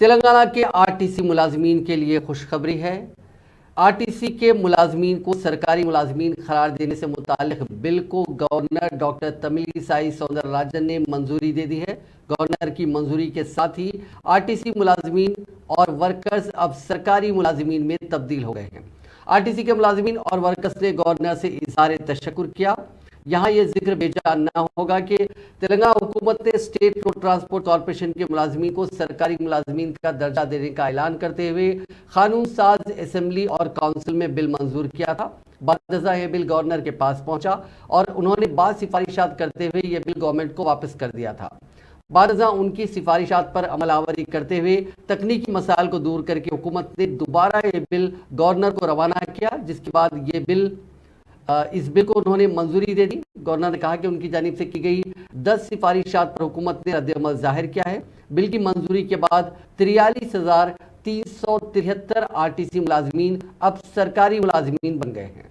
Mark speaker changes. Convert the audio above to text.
Speaker 1: تلنگانہ کے RTC ملازمین کے لیے خوشخبری ہے۔ RTC کے ملازمین کو سرکاری ملازمین قرار دینے سے متعلق بل کو گورنر ڈاکٹر تملی سائی سوندر راجن نے منظوری دے دی ہے۔ گورنر کی منظوری کے ساتھ ہی RTC ملازمین اور ورکرز اب سرکاری ملازمین میں تبدیل ہو گئے ہیں۔ RTC کے ملازمین اور ورکرز نے گورنر سے اظہار تشکر کیا۔ یہاں یہ ذکر بھیجا نہ ہوگا کہ تلنگانہ حکومت نے اسٹیٹ روڈ ٹرانسپورٹ کارپوریشن کے ملازمین کو سرکاری ملازمین کا درجہ دینے کا اعلان کرتے ہوئے قانون ساز اسمبلی اور کونسل میں بل منظور کیا تھا۔ بعد ازاں یہ بل گورنر کے پاس پہنچا اور انہوں نے بعض سفارشات کرتے ہوئے یہ بل گورنمنٹ کو واپس کر دیا تھا۔ بعد ازاں ان کی سفارشات پر عمل آوری کرتے ہوئے تکنیکی مسائل کو دور کر کے حکومت نے دوبارہ یہ بل گورنر کو روانہ کیا، جس کے بعد اس بل کو انہوں نے منظوری دے دی۔ گورنر نے کہا کہ ان کی جانب سے کی گئی 10 سفارشات پر حکومت نے رد عمل ظاہر کیا ہے۔ بل کی منظوری کے بعد 43,373 RTC ملازمین اب سرکاری ملازمین بن گئے ہیں۔